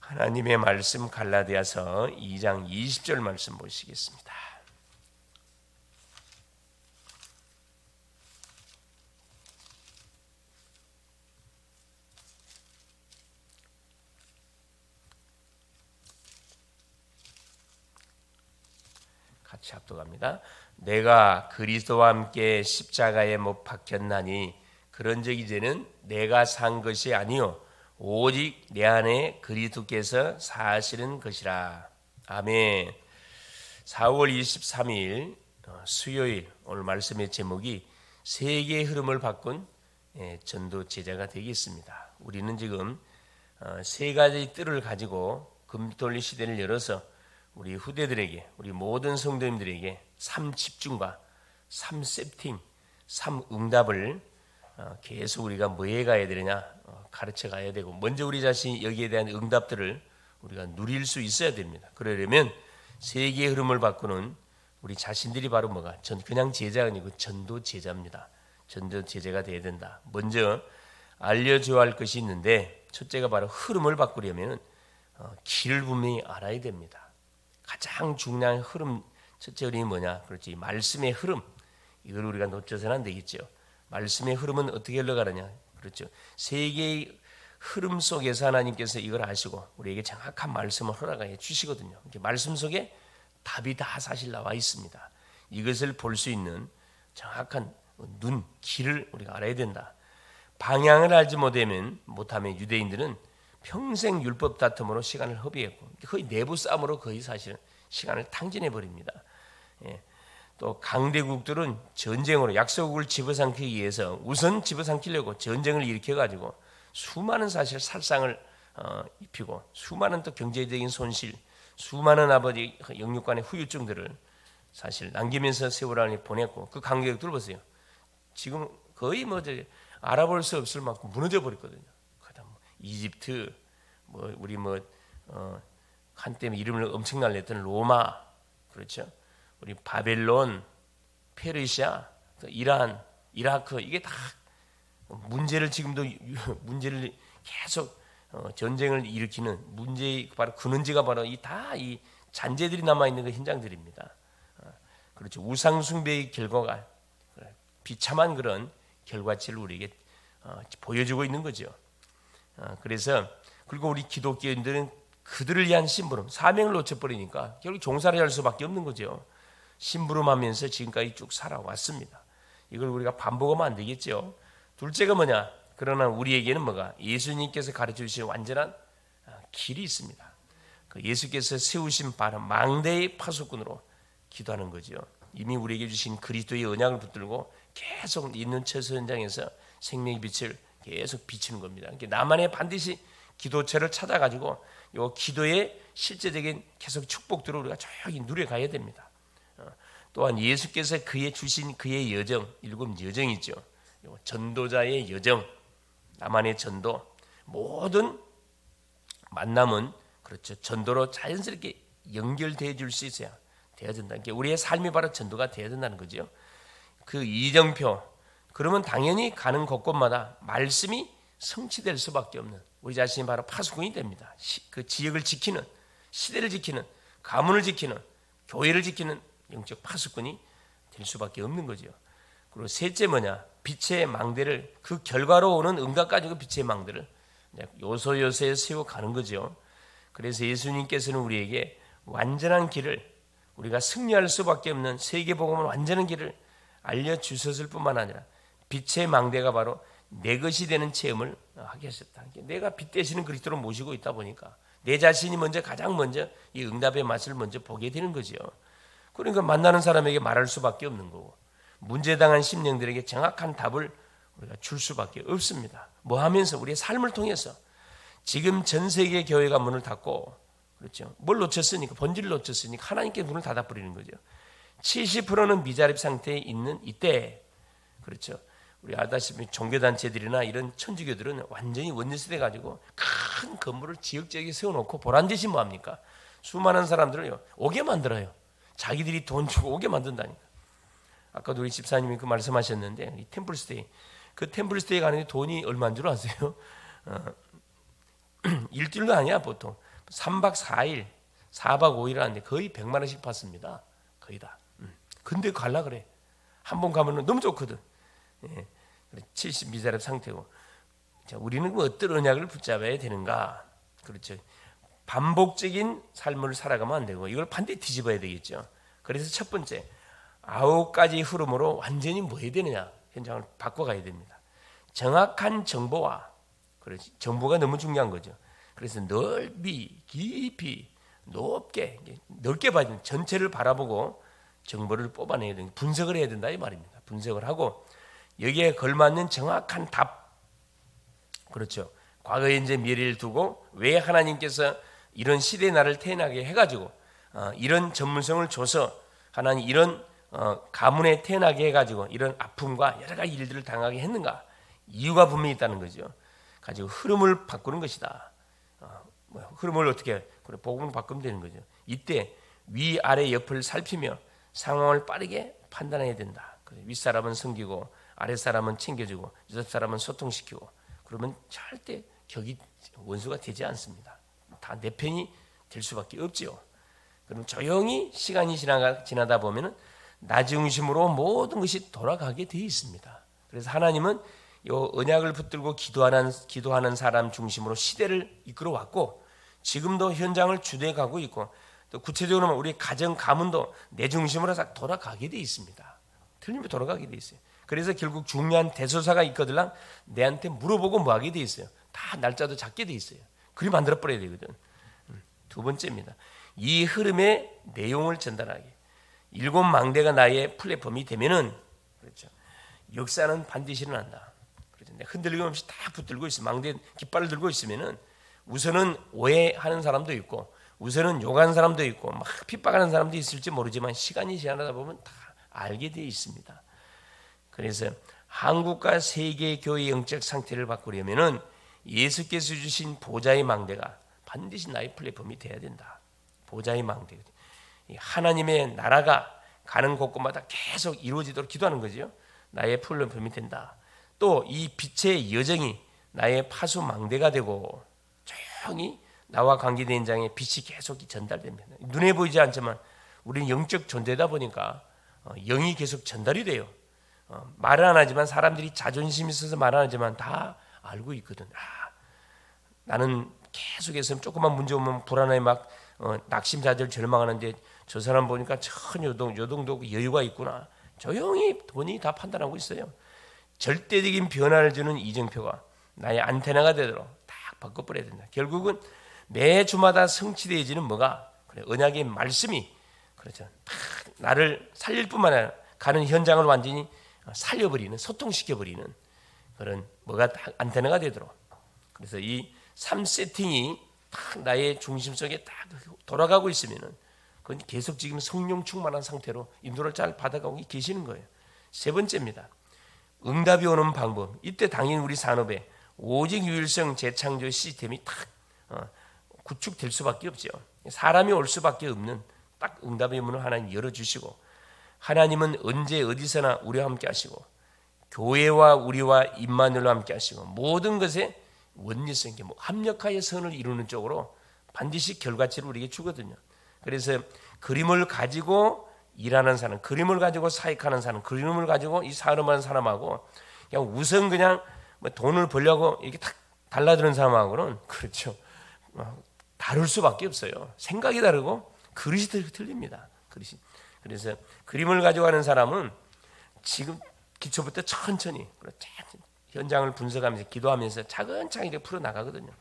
하나님의 말씀 갈라디아서 2장 20절 말씀 보시겠습니다. 같이 합독합니다. 내가 그리스도와 함께 십자가에 못 박혔나니 그런즉 이제는 내가 산 것이 아니요 오직 내 안에 그리스도께서 사시는 것이라. 아멘. 4월 23일 수요일, 오늘 말씀의 제목이 세계의 흐름을 바꾼 전도 제자가 되겠습니다. 우리는 지금 세 가지 뜰을 가지고 금돌리 시대를 열어서 우리 후대들에게, 우리 모든 성도님들에게 삶 집중과 삶 세팅, 삶 응답을 계속 우리가 뭐에 가야 되느냐 가르쳐 가야 되고, 먼저 우리 자신이 여기에 대한 응답들을 우리가 누릴 수 있어야 됩니다. 그러려면 세계의 흐름을 바꾸는 우리 자신들이 바로 뭐가 그냥 제자가 아니고 전도 제자입니다. 전도 제자가 되어야 된다. 먼저 알려줘야 할 것이 있는데, 첫째가 바로 흐름을 바꾸려면 길을 분명히 알아야 됩니다. 가장 중요한 흐름, 첫째 흐름이 뭐냐? 그렇지, 말씀의 흐름. 이걸 우리가 놓쳐서는 안 되겠죠. 말씀의 흐름은 어떻게 흘러가느냐? 그렇죠. 세계의 흐름 속에서 하나님께서 이걸 아시고 우리에게 정확한 말씀을 허락해 주시거든요. 말씀 속에 답이 다 사실 나와 있습니다. 이것을 볼 수 있는 정확한 눈, 길을 우리가 알아야 된다. 방향을 알지 못하면 유대인들은 평생 율법 다툼으로 시간을 허비했고, 거의 내부 싸움으로 거의 사실은 시간을 탕진해 버립니다. 또 강대국들은 전쟁으로 약소국을 집어삼키기 위해서 우선 집어삼키려고 전쟁을 일으켜가지고 수많은 사실 살상을 입히고, 수많은 또 경제적인 손실, 수많은 아버지 영육간의 후유증들을 사실 남기면서 세월을 보냈고, 그 강대국들 보세요. 지금 거의 알아볼 수 없을 만큼 무너져 버렸거든요. 이집트, 우리 한때 이름을 엄청나게 냈던 로마, 그렇죠? 우리 바벨론, 페르시아, 이란, 이라크, 이게 다 문제를 문제를 계속 전쟁을 일으키는 문제의 바로 근원지가 바로 이 잔재들이 남아 있는 그 현장들입니다. 그렇죠. 우상 숭배의 결과가 비참한 그런 결과치를 우리에게 보여주고 있는 거죠. 그래서 그리고 우리 기독교인들은 그들을 위한 심부름, 사명을 놓쳐버리니까 결국 종살이 할 수밖에 없는 거죠. 심부름하면서 지금까지 쭉 살아왔습니다. 이걸 우리가 반복하면 안 되겠죠. 둘째가 뭐냐? 그러나 우리에게는 예수님께서 가르쳐 주신 완전한 길이 있습니다. 그 예수께서 세우신 바로 망대의 파수꾼으로 기도하는 거죠. 이미 우리에게 주신 그리스도의 언약을 붙들고 계속 있는 처소 현장에서 생명의 빛을 계속 비치는 겁니다. 나만의 반드시 기도처를 찾아가지고 이 기도의 실제적인 계속 축복들을 우리가 조용히 누려가야 됩니다. 또한 예수께서 주신 그의 여정, 7 여정이죠. 전도자의 여정, 나만의 전도, 모든 만남은 그렇죠. 전도로 자연스럽게 연결되어 줄 수 있어야 되어야 된다. 우리의 삶이 바로 전도가 되어야 된다는 거죠. 그 이정표, 그러면 당연히 가는 곳곳마다 말씀이 성취될 수밖에 없는 우리 자신이 바로 파수꾼이 됩니다. 그 지역을 지키는, 시대를 지키는, 가문을 지키는, 교회를 지키는 영적 파수꾼이 될 수밖에 없는 거죠. 그리고 셋째 뭐냐? 빛의 망대를, 그 결과로 오는 응답 가지고 빛의 망대를 요소요소에 세워가는 거죠. 그래서 예수님께서는 우리에게 완전한 길을, 우리가 승리할 수밖에 없는 세계복음은 완전한 길을 알려주셨을 뿐만 아니라 빛의 망대가 바로 내 것이 되는 체험을 하게 하셨다. 내가 빛 되시는 그리스도를 모시고 있다 보니까 내 자신이 가장 먼저 이 응답의 맛을 먼저 보게 되는 거죠. 그러니까 만나는 사람에게 말할 수밖에 없는 거고, 문제당한 심령들에게 정확한 답을 우리가 줄 수밖에 없습니다. 뭐 하면서 우리의 삶을 통해서 지금 전 세계 교회가 문을 닫고, 그렇죠. 뭘 놓쳤으니까, 본질을 놓쳤으니까 하나님께 문을 닫아버리는 거죠. 70%는 미자립 상태에 있는 이때, 그렇죠. 우리 알다시피 종교단체들이나 이런 천주교들은 완전히 원리세대 가지고 큰 건물을 지역적에 세워놓고 보란 듯이 뭐합니까? 수많은 사람들을 오게 만들어요. 자기들이 돈 주고 오게 만든다니까. 아까도 우리 집사님이 그 말씀하셨는데, 이 템플스테이, 그 템플스테이 가는데 돈이 얼마인 줄 아세요? 일주일도 아니야 보통 3박 4일 4박 5일 하는데 거의 100만 원씩 받습니다. 거의 다. 근데 갈라 그래. 한 번 가면 너무 좋거든. 예. 70미자립 상태고. 자, 우리는 어떤 언약을 붙잡아야 되는가? 그렇죠. 반복적인 삶을 살아가면 안 되고 이걸 반드시 뒤집어야 되겠죠. 그래서 첫 번째 9가지 흐름으로 완전히 뭐 해야 되느냐? 현장을 바꿔가야 됩니다. 정확한 정보와 그렇지. 정보가 너무 중요한 거죠. 그래서 넓이, 깊이, 높게, 넓게 봐야 전체를 바라보고 정보를 뽑아내야 된다. 분석을 해야 된다 이 말입니다. 분석을 하고 여기에 걸맞는 정확한 답. 그렇죠. 과거, 현재, 미래를 두고 왜 하나님께서 이런 시대에 나를 태어나게 해가지고 이런 전문성을 줘서 하나님 이런 가문에 태어나게 해가지고 이런 아픔과 여러 가지 일들을 당하게 했는가? 이유가 분명히 있다는 거죠. 가지고 흐름을 바꾸는 것이다. 흐름을 어떻게 해? 그래, 복음을 바꾸면 되는 거죠. 이때 위, 아래, 옆을 살피며 상황을 빠르게 판단해야 된다. 윗사람은 섬기고 아랫사람은 챙겨주고 옆사람은 소통시키고 그러면 절대 격이 원수가 되지 않습니다. 다 내 편이 될 수밖에 없지요. 그럼 조용히 시간이 지나다 보면은 나 중심으로 모든 것이 돌아가게 되어 있습니다. 그래서 하나님은 이 언약을 붙들고 기도하는 사람 중심으로 시대를 이끌어 왔고 지금도 현장을 주도해 가고 있고 또 구체적으로 우리 가정 가문도 내 중심으로 싹 돌아가게 되어 있습니다. 틀림없이 돌아가게 되어 있어요. 그래서 결국 중요한 대소사가 있거들랑 내한테 물어보고 뭐 하게 되어 있어요. 다 날짜도 잡게 되어 있어요. 그리 만들어 버려야 되거든. 두 번째입니다. 이 흐름의 내용을 전달하기. 7망대가 나의 플랫폼이 되면은 그렇죠. 역사는 반드시 일어난다. 그렇죠. 흔들림 없이 다 붙들고 있어. 망대 깃발을 들고 있으면은 우선은 오해하는 사람도 있고, 우선은 욕하는 사람도 있고, 막 핍박하는 사람도 있을지 모르지만 시간이 지나다 보면 다 알게 되어 있습니다. 그래서 한국과 세계 교회의 영적 상태를 바꾸려면은 예수께서 주신 보좌의 망대가 반드시 나의 플랫폼이 돼야 된다. 보좌의 망대. 하나님의 나라가 가는 곳곳마다 계속 이루어지도록 기도하는 거죠. 나의 플랫폼이 된다. 또 이 빛의 여정이 나의 파수 망대가 되고 조용히 나와 관계된 현장에 빛이 계속 전달됩니다. 눈에 보이지 않지만 우리는 영적 존재다 보니까 영이 계속 전달이 돼요. 말은 안 하지만 사람들이 자존심이 있어서 말 안 하지만 다 알고 있거든. 나는 계속해서 조금만 문제 오면 불안해 막 낙심자들 절망하는데 저 사람 보니까 전혀 요동도 여유가 있구나. 조용히 돈이 다 판단하고 있어요. 절대적인 변화를 주는 이정표가 나의 안테나가 되도록 딱 바꿔버려야 된다. 결국은 매 주마다 성취되어지는 뭐가 그래, 언약의 말씀이 그렇죠. 딱 나를 살릴 뿐만 아니라 가는 현장을 완전히 살려버리는 소통시켜버리는 그런 뭐가 딱 안테나가 되도록. 그래서 이 3세팅이 딱 나의 중심 속에 딱 돌아가고 있으면은 그건 계속 지금 성령 충만한 상태로 인도를 잘 받아가고 계시는 거예요. 세 번째입니다. 응답이 오는 방법. 이때 당연히 우리 산업에 오직 유일성 재창조 시스템이 딱 구축될 수밖에 없죠. 사람이 올 수밖에 없는 딱 응답의 문을 하나님 열어주시고 하나님은 언제 어디서나 우리와 함께 하시고 교회와 우리와 임마누엘과 함께 하시고 모든 것에 원리성, 합력하여 선을 이루는 쪽으로 반드시 결과치를 우리에게 주거든요. 그래서 그림을 가지고 일하는 사람, 그림을 가지고 사역하는 사람, 그림을 가지고 이 산업하는 사람하고 그냥 우선 그냥 돈을 벌려고 이렇게 탁 달라드는 사람하고는 그렇죠. 다를 수밖에 없어요. 생각이 다르고 그릇이 틀립니다. 그릇이. 그래서 그림을 가지고 하는 사람은 지금 기초부터 천천히 현장을 분석하면서 기도하면서 차근차근히 풀어나가거든요.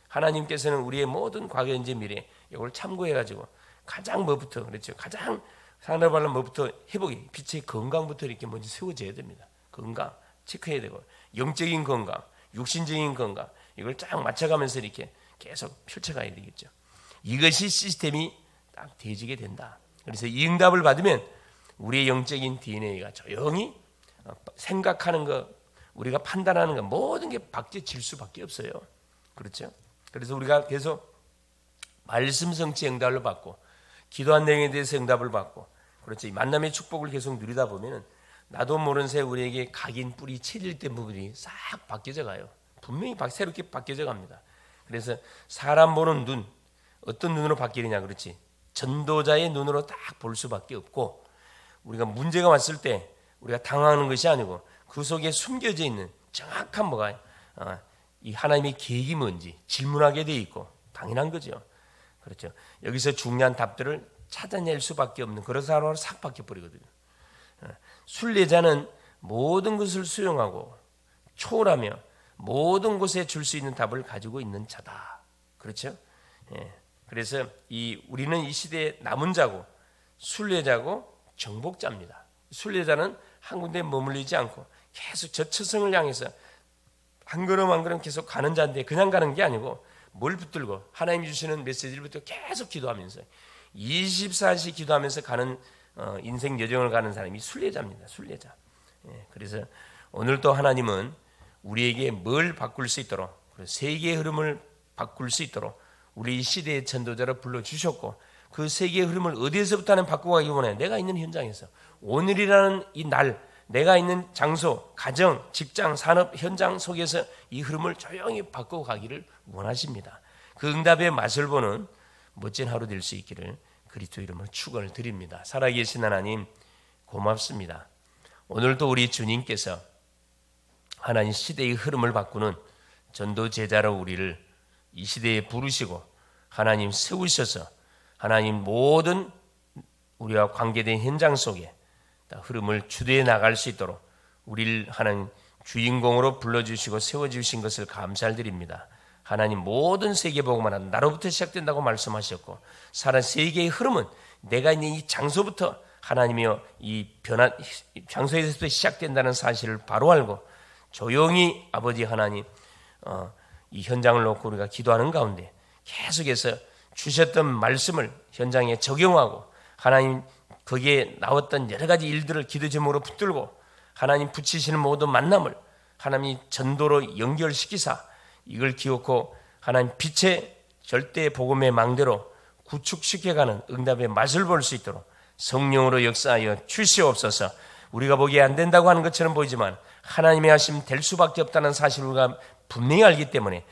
하나님께서는 우리의 모든 과거, 현재, 미래 이걸 참고해가지고 가장 뭐부터 그렇죠. 가장 상담하려면 뭐부터 회복이 빛의 건강부터 이렇게 먼저 세워져야 됩니다. 건강 체크해야 되고 영적인 건강, 육신적인 건강 이걸 쫙 맞춰가면서 이렇게 계속 펼쳐가야 되겠죠. 이것이 시스템이 딱 되어지게 된다. 그래서 이 응답을 받으면 우리의 영적인 DNA가 조용히 생각하는 것, 우리가 판단하는 것 모든 게 박제질 수밖에 없어요. 그렇죠? 그래서 우리가 계속 말씀 성취 응답을 받고 기도한 내용에 대해서 응답을 받고 그렇죠. 이 만남의 축복을 계속 누리다 보면 나도 모르는 새 우리에게 각인 뿌리 체질된 부분이 싹 바뀌어져 가요. 분명히 새롭게 바뀌어져 갑니다. 그래서 사람 보는 눈, 어떤 눈으로 바뀌느냐, 그렇지? 전도자의 눈으로 딱 볼 수밖에 없고, 우리가 문제가 왔을 때 우리가 당황하는 것이 아니고 그 속에 숨겨져 있는 정확한 뭐가 이 하나님의 계획이 뭔지 질문하게 돼 있고 당연한 거죠. 그렇죠. 여기서 중요한 답들을 찾아낼 수밖에 없는 그런 사람으로 싹 바뀌어 버리거든요. 순례자는 모든 것을 수용하고 초월하며 모든 곳에 줄 수 있는 답을 가지고 있는 자다. 그렇죠? 예. 그래서 우리는 이 시대에 남은 자고 순례자고 정복자입니다. 순례자는 한 군데에 머물리지 않고 계속 저 처성을 향해서 한 걸음 한 걸음 계속 가는 자인데 그냥 가는 게 아니고 뭘 붙들고 하나님이 주시는 메시지를 붙들고 계속 기도하면서 24시 기도하면서 가는 인생 여정을 가는 사람이 순례자입니다. 순례자. 예, 그래서 오늘 또 하나님은 우리에게 뭘 바꿀 수 있도록 세계의 흐름을 바꿀 수 있도록 우리 시대의 전도자를 불러주셨고 그 세계의 흐름을 어디에서부터 하는 바꾸고 가기 원해. 내가 있는 현장에서 오늘이라는 이 날 내가 있는 장소, 가정, 직장, 산업 현장 속에서 이 흐름을 조용히 바꾸고 가기를 원하십니다. 그 응답의 맛을 보는 멋진 하루 될 수 있기를 그리스도 이름으로 축원을 드립니다. 살아계신 하나님 고맙습니다. 오늘도 우리 주님께서 하나님 시대의 흐름을 바꾸는 전도 제자로 우리를 이 시대에 부르시고 하나님 세우셔서 하나님 모든 우리와 관계된 현장 속에 흐름을 주도해 나갈 수 있도록 우리를 하나님 주인공으로 불러주시고 세워주신 것을 감사드립니다. 하나님 모든 세계복음은 나로부터 시작된다고 말씀하셨고 사람 세계의 흐름은 내가 있는 이 장소부터 하나님이여 이 변화 장소에서부터 시작된다는 사실을 바로 알고 조용히 아버지 하나님 이 현장을 놓고 우리가 기도하는 가운데 계속해서 주셨던 말씀을 현장에 적용하고 하나님 거기에 나왔던 여러 가지 일들을 기도 제목으로 붙들고 하나님 붙이시는 모든 만남을 하나님이 전도로 연결시키사 이걸 기억하고 하나님 빛의 절대 복음의 망대로 구축시켜가는 응답의 맛을 볼 수 있도록 성령으로 역사하여 주시옵소서. 우리가 보기에 안 된다고 하는 것처럼 보이지만 하나님의 하심 될 수밖에 없다는 사실을 우리가 분명히 알기 때문에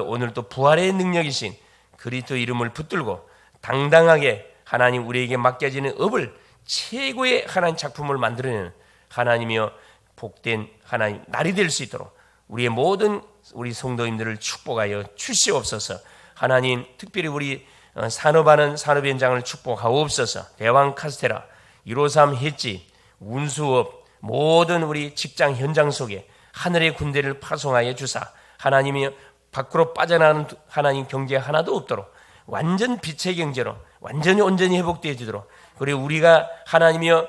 오늘 또 부활의 능력이신 그리스도 이름을 붙들고 당당하게 하나님 우리에게 맡겨지는 업을 최고의 하나님 작품을 만들어내는 하나님이여 복된 하나님 날이 될 수 있도록 우리의 모든 우리 성도님들을 축복하여 주시옵소서. 하나님 특별히 우리 산업하는 산업 현장을 축복하옵소서. 대왕 카스테라 153 햇지 운수업 모든 우리 직장 현장 속에 하늘의 군대를 파송하여 주사 하나님이 밖으로 빠져나가는 하나님 경제 하나도 없도록 완전 빛의 경제로 완전히 온전히 회복되어지도록 그리고 우리가 하나님이여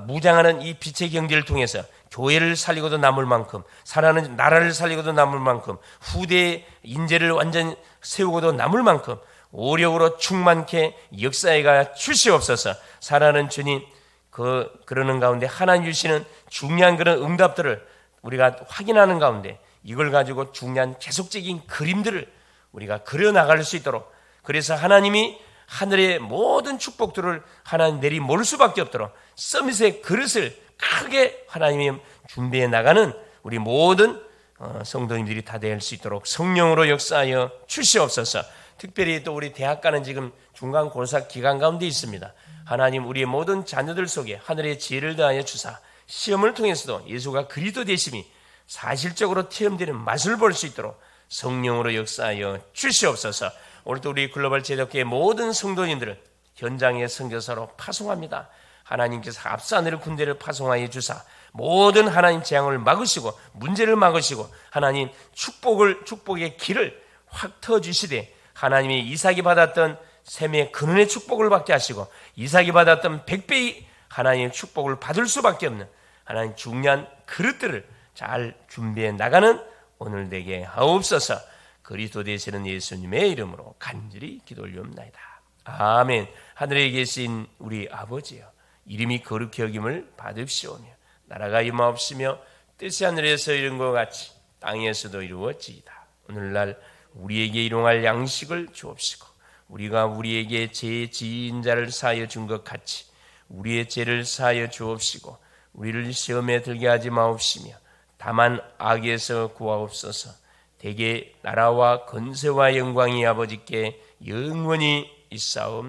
무장하는 이 빛의 경제를 통해서 교회를 살리고도 남을 만큼 살아가는 나라를 살리고도 남을 만큼 후대의 인재를 완전히 세우고도 남을 만큼 오력으로 충만케 역사해가 주시옵소서. 살아가는 주님 그러는 가운데 하나님 주시는 중요한 그런 응답들을 우리가 확인하는 가운데 이걸 가지고 중요한 계속적인 그림들을 우리가 그려나갈 수 있도록 그래서 하나님이 하늘의 모든 축복들을 하나님 내리몰 수밖에 없도록 서밋의 그릇을 크게 하나님이 준비해 나가는 우리 모든 성도님들이 다 될 수 있도록 성령으로 역사하여 주시옵소서. 특별히 또 우리 대학가는 지금 중간고사 기간 가운데 있습니다. 하나님 우리의 모든 자녀들 속에 하늘의 지혜를 더하여 주사 시험을 통해서도 예수가 그리스도 되심이 사실적으로 체험되는 맛을 볼 수 있도록 성령으로 역사하여 주시옵소서. 오늘도 우리 글로벌 제독교의 모든 성도님들을 현장의 선교사로 파송합니다. 하나님께서 앞서 하늘의 군대를 파송하여 주사 모든 하나님 재앙을 막으시고 문제를 막으시고 하나님 축복의 길을 확 터주시되 하나님이 이삭이 받았던 셈의 근원의 축복을 받게 하시고 이삭이 받았던 100배의 하나님의 축복을 받을 수밖에 없는 하나님 중요한 그릇들을 잘 준비해 나가는 오늘 되게 하옵소서. 그리스도 되시는 예수님의 이름으로 간절히 기도 올리옵나이다. 아멘. 하늘에 계신 우리 아버지여 이름이 거룩히 여김을 받으시오며 나라가 임하옵시며 뜻이 하늘에서 이룬 것 같이 땅에서도 이루어지이다. 오늘날 우리에게 일용할 양식을 주옵시고 우리가 우리에게 죄 지은 자를 사하여 준 것 같이 우리의 죄를 사하여 주옵시고 우리를 시험에 들게 하지 마옵시며 다만 악에서 구하옵소서. 대개 나라와 건세와 영광이 아버지께 영원히 있사옵나이다.